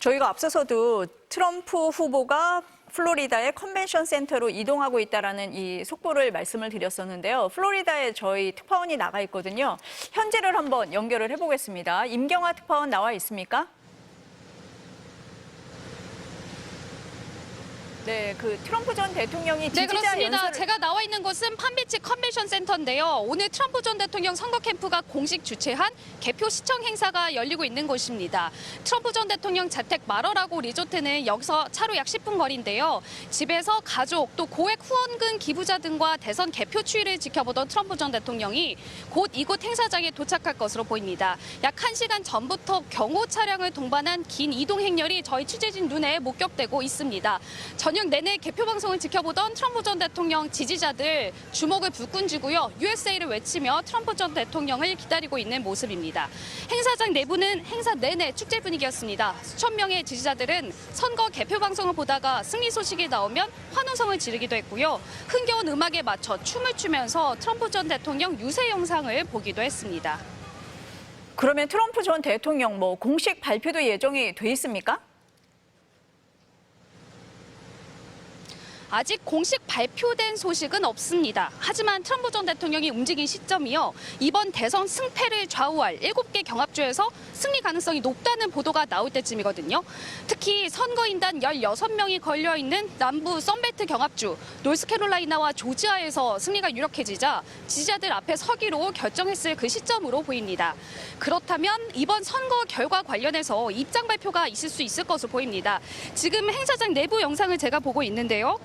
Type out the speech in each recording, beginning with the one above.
저희가 앞서서도 트럼프 후보가 플로리다의 컨벤션 센터로 이동하고 있다라는 이 속보를 말씀을 드렸었는데요. 플로리다에 저희 특파원이 나가 있거든요. 현재를 한번 연결을 해보겠습니다. 임경아 특파원 나와 있습니까? 네, 그 트럼프 전 대통령이 지지자 그렇습니다. 연설을... 제가 나와 있는 곳은 팜비치 컨벤션 센터인데요. 오늘 트럼프 전 대통령 선거 캠프가 공식 주최한 개표 시청 행사가 열리고 있는 곳입니다. 트럼프 전 대통령 자택 마러라고 리조트는 여기서 차로 약 10분 거리인데요. 집에서 가족 또 고액 후원금 기부자 등과 대선 개표 추이를 지켜보던 트럼프 전 대통령이 곧 이곳 행사장에 도착할 것으로 보입니다. 약 1시간 전부터 경호 차량을 동반한 긴 이동 행렬이 저희 취재진 눈에 목격되고 있습니다. 저녁 내내 개표 방송을 지켜보던 트럼프 전 대통령 지지자들 주먹을 불끈 쥐고요. USA를 외치며 트럼프 전 대통령을 기다리고 있는 모습입니다. 행사장 내부는 행사 내내 축제 분위기였습니다. 수천 명의 지지자들은 선거 개표 방송을 보다가 승리 소식이 나오면 환호성을 지르기도 했고요. 흥겨운 음악에 맞춰 춤을 추면서 트럼프 전 대통령 유세 영상을 보기도 했습니다. 그러면 트럼프 전 대통령 공식 발표도 예정이 돼 있습니까? 아직 공식 발표된 소식은 없습니다. 하지만 트럼프 전 대통령이 움직인 시점이요. 이번 대선 승패를 좌우할 7개 경합주에서 승리 가능성이 높다는 보도가 나올 때쯤이거든요. 특히 선거인단 16명이 걸려있는 남부 썬벨트 경합주 노스캐롤라이나와 조지아에서 승리가 유력해지자 지지자들 앞에 서기로 결정했을 그 시점으로 보입니다. 그렇다면 이번 선거 결과 관련해서 입장 발표가 있을 수 있을 것으로 보입니다. 지금 행사장 내부 영상을 제가 보고 있는데요.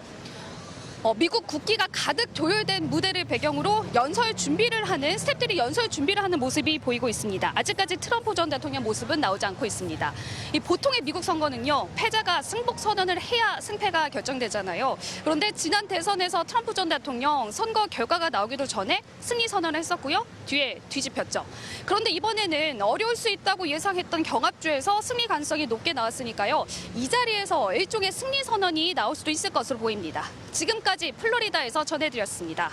미국 국기가 가득 조율된 무대를 배경으로 스태프들이 연설 준비를 하는 모습이 보이고 있습니다. 아직까지 트럼프 전 대통령 모습은 나오지 않고 있습니다. 이 보통의 미국 선거는요, 패자가 승복 선언을 해야 승패가 결정되잖아요. 그런데 지난 대선에서 트럼프 전 대통령 선거 결과가 나오기도 전에 승리 선언을 했었고요. 뒤에 뒤집혔죠. 그런데 이번에는 어려울 수 있다고 예상했던 경합주에서 승리 가능성이 높게 나왔으니까요. 이 자리에서 일종의 승리 선언이 나올 수도 있을 것으로 보입니다. 지금까지 플로리다에서 전해드렸습니다.